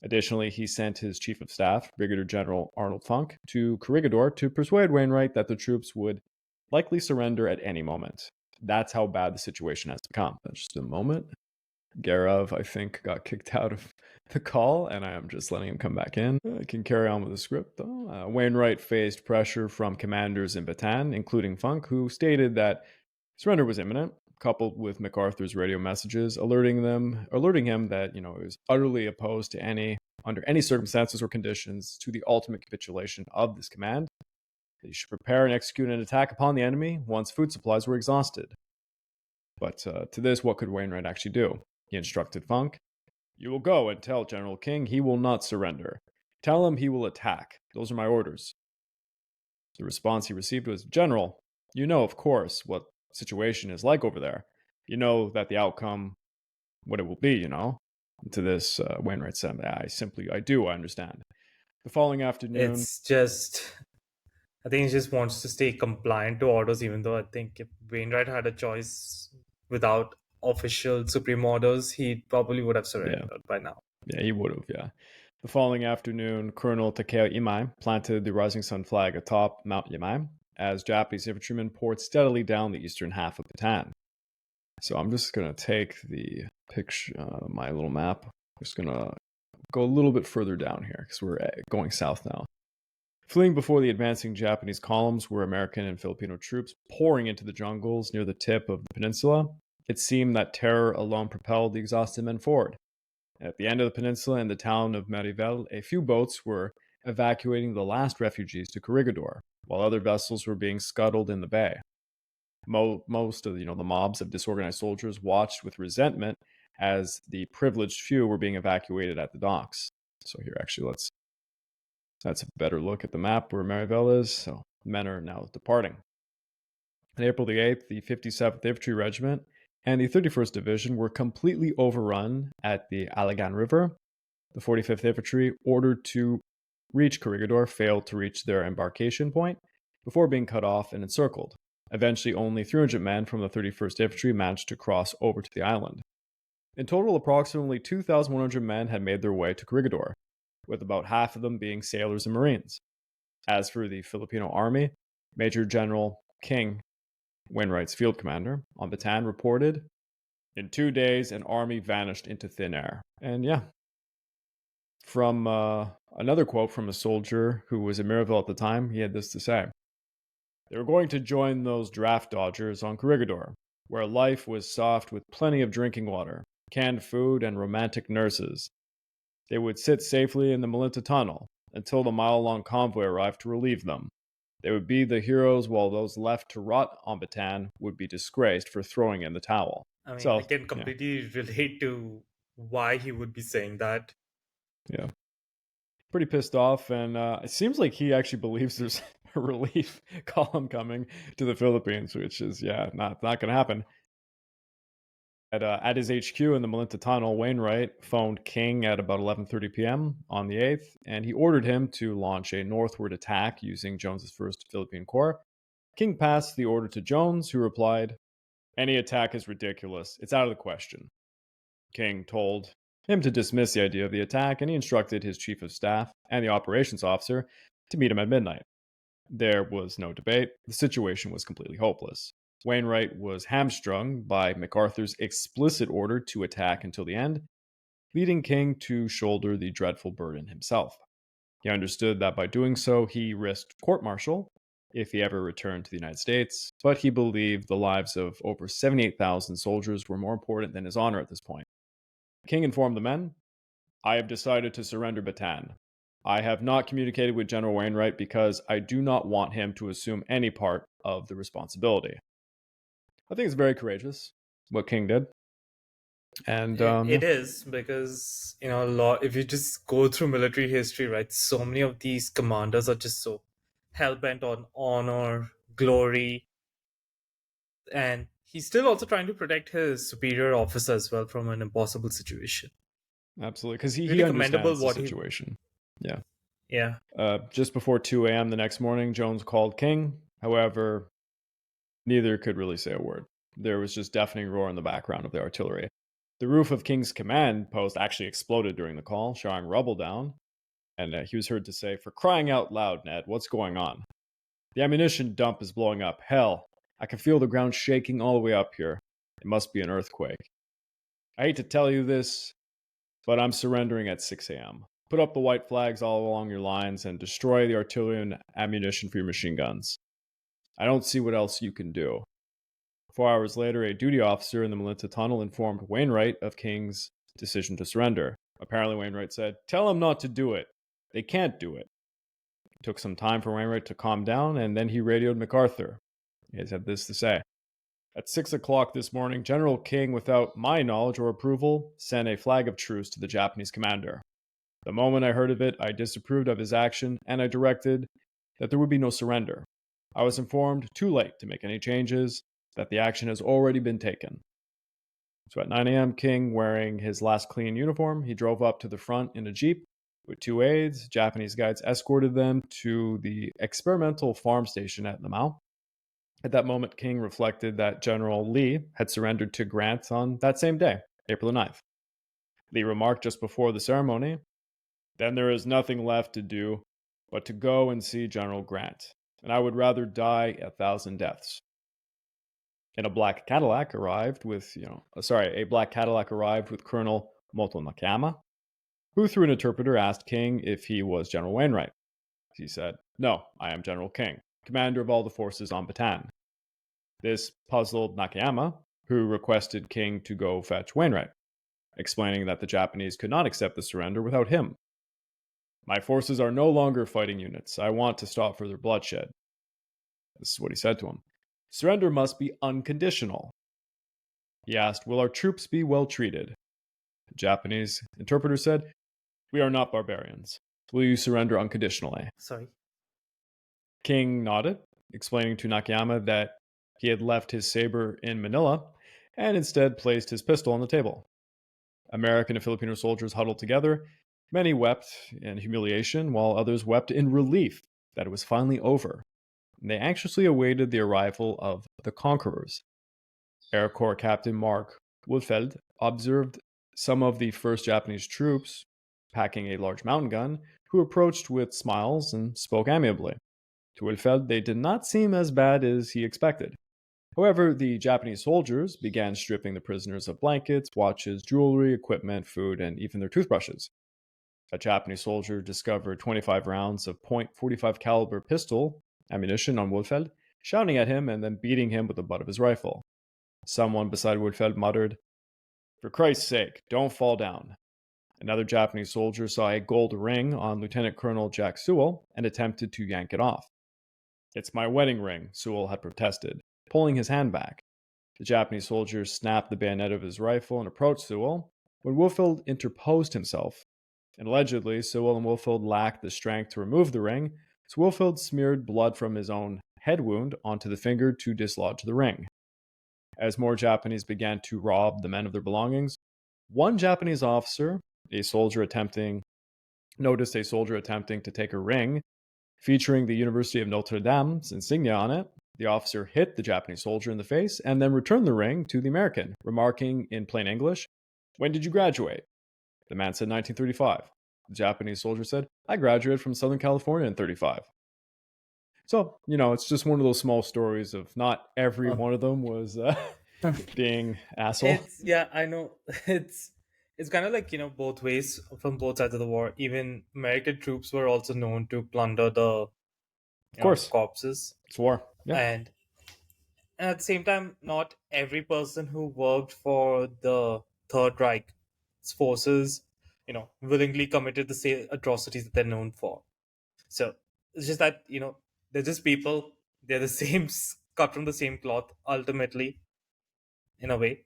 Additionally, he sent his chief of staff, Brigadier General Arnold Funk, to Corregidor to persuade Wainwright that the troops would likely surrender at any moment. That's how bad the situation has become. Just a moment. Garov, I think, got kicked out of the call, and I am just letting him come back in. I can carry on with the script, though. Wainwright faced pressure from commanders in Bataan, including Funk, who stated that surrender was imminent, coupled with MacArthur's radio messages alerting him that he was utterly opposed to under any circumstances or conditions, to the ultimate capitulation of this command. That he should prepare and execute an attack upon the enemy once food supplies were exhausted. But to this, what could Wainwright actually do? He instructed Funk, "You will go and tell General King he will not surrender. Tell him he will attack. Those are my orders." The response he received was, "General, you know, of course, what the situation is like over there. You know that the outcome, what it will be, you know." To this, Wainwright said, I do, I understand." The following afternoon... It's just, I think he just wants to stay compliant to orders, even though I think if Wainwright had a choice without official supreme orders, he probably would have surrendered by now. Yeah, he would have, yeah. The following afternoon, Colonel Takeo Imai planted the Rising Sun flag atop Mount Yamai as Japanese infantrymen poured steadily down the eastern half of Bataan. So I'm just going to take the picture, my little map. I'm just going to go a little bit further down here because we're going south now. Fleeing before the advancing Japanese columns were American and Filipino troops pouring into the jungles near the tip of the peninsula. It seemed that terror alone propelled the exhausted men forward. At the end of the peninsula, in the town of Marivel, a few boats were evacuating the last refugees to Corregidor, while other vessels were being scuttled in the bay. Most of the mobs of disorganized soldiers watched with resentment as the privileged few were being evacuated at the docks. So here, actually, that's a better look at the map where Marivel is. So men are now departing. On April the 8th, the 57th Infantry Regiment and the 31st Division were completely overrun at the Alagan River. The 45th Infantry, ordered to reach Corregidor, failed to reach their embarkation point before being cut off and encircled. Eventually, only 300 men from the 31st Infantry managed to cross over to the island. In total, approximately 2,100 men had made their way to Corregidor, with about half of them being sailors and Marines. As for the Filipino Army, Major General King, Wainwright's field commander on Bataan, reported, "In 2 days, an army vanished into thin air." And yeah, from another quote from a soldier who was in Mirabel at the time, he had this to say: "They were going to join those draft dodgers on Corregidor, where life was soft with plenty of drinking water, canned food, and romantic nurses. They would sit safely in the Malinta Tunnel until the mile-long convoy arrived to relieve them. They would be the heroes, while those left to rot on Bataan would be disgraced for throwing in the towel." I mean, So, I can completely relate to why he would be saying that. Yeah. Pretty pissed off, and it seems like he actually believes there's a relief column coming to the Philippines, which is, not going to happen. At his HQ in the Malinta Tunnel, Wainwright phoned King at about 11:30 p.m. on the 8th, and he ordered him to launch a northward attack using Jones's 1st Philippine Corps. King passed the order to Jones, who replied, "Any attack is ridiculous. It's out of the question." King told him to dismiss the idea of the attack, and he instructed his chief of staff and the operations officer to meet him at midnight. There was no debate. The situation was completely hopeless. Wainwright was hamstrung by MacArthur's explicit order to attack until the end, leading King to shoulder the dreadful burden himself. He understood that by doing so, he risked court-martial if he ever returned to the United States, but he believed the lives of over 78,000 soldiers were more important than his honor at this point. King informed the men, "I have decided to surrender Bataan. I have not communicated with General Wainwright because I do not want him to assume any part of the responsibility." I think it's very courageous what King did. And It is, because a lot, if you just go through military history, right, so many of these commanders are just so hell-bent on honor, glory, and he's still also trying to protect his superior officer as well from an impossible situation. Absolutely, because he Really understands commendable the situation. Yeah. Just before 2 a.m. the next morning, Jones called King. However, neither could really say a word. There was just deafening roar in the background of the artillery. The roof of King's command post actually exploded during the call, showering rubble down, and he was heard to say, "For crying out loud, Ned, what's going on? The ammunition dump is blowing up. Hell, I can feel the ground shaking all the way up here. It must be an earthquake. I hate to tell you this, but I'm surrendering at 6 a.m. Put up the white flags all along your lines and destroy the artillery and ammunition for your machine guns. I don't see what else you can do." 4 hours later, a duty officer in the Melinta tunnel informed Wainwright of King's decision to surrender. Apparently, Wainwright said, "Tell them not to do it. They can't do it." It took some time for Wainwright to calm down, and then he radioed MacArthur. He had this to say: "At 6 o'clock this morning, General King, without my knowledge or approval, sent a flag of truce to the Japanese commander. The moment I heard of it, I disapproved of his action, and I directed that there would be no surrender. I was informed, too late to make any changes, that the action has already been taken." So at 9 a.m., King, wearing his last clean uniform, he drove up to the front in a Jeep with two aides. Japanese guides escorted them to the experimental farm station at Lamau. At that moment, King reflected that General Lee had surrendered to Grant on that same day, April 9th. Lee remarked just before the ceremony, "Then there is nothing left to do but to go and see General Grant, and I would rather die 1,000 deaths." And a black Cadillac arrived with, a black Cadillac arrived with Colonel Moto Nakayama, who through an interpreter asked King if he was General Wainwright. He said, "No, I am General King, commander of all the forces on Bataan." This puzzled Nakayama, who requested King to go fetch Wainwright, explaining that the Japanese could not accept the surrender without him. "My forces are no longer fighting units. I want to stop further bloodshed." This is what he said to him. "Surrender must be unconditional." He asked, "Will our troops be well treated?" The Japanese interpreter said, "We are not barbarians. Will you surrender unconditionally?" Sorry. King nodded, explaining to Nakayama that he had left his saber in Manila and instead placed his pistol on the table. American and Filipino soldiers huddled together. Many wept in humiliation, while others wept in relief that it was finally over. They anxiously awaited the arrival of the conquerors. Air Corps Captain Mark Woodfeld observed some of the first Japanese troops packing a large mountain gun, who approached with smiles and spoke amiably. To Woodfeld, they did not seem as bad as he expected. However, the Japanese soldiers began stripping the prisoners of blankets, watches, jewelry, equipment, food, and even their toothbrushes. A Japanese soldier discovered 25 rounds of .45 caliber pistol ammunition on Woodfeld, shouting at him and then beating him with the butt of his rifle. Someone beside Woodfeld muttered, "For Christ's sake, don't fall down." Another Japanese soldier saw a gold ring on Lieutenant Colonel Jack Sewell and attempted to yank it off. "It's my wedding ring," Sewell had protested, pulling his hand back. The Japanese soldier snapped the bayonet of his rifle and approached Sewell when Woodfeld interposed himself. And allegedly, Sewell and Woodfeld lacked the strength to remove the ring, so Woodfeld smeared blood from his own head wound onto the finger to dislodge the ring. As more Japanese began to rob the men of their belongings, one Japanese officer, noticed a soldier attempting to take a ring featuring the University of Notre Dame's insignia on it. The officer hit the Japanese soldier in the face and then returned the ring to the American, remarking in plain English, "When did you graduate?" The man said 1935. The Japanese soldier said, "I graduated from Southern California in 35. So, it's just one of those small stories of not every Uh, one of them was being asshole. it's yeah, I know. It's kind of like both ways from both sides of the war. Even American troops were also known to plunder the Of course, corpses, it's war. Yeah, and at the same time, not every person who worked for the Third Reich's forces, willingly committed the same atrocities that they're known for. So it's just that they're just people. They're the same, cut from the same cloth. Ultimately, in a way.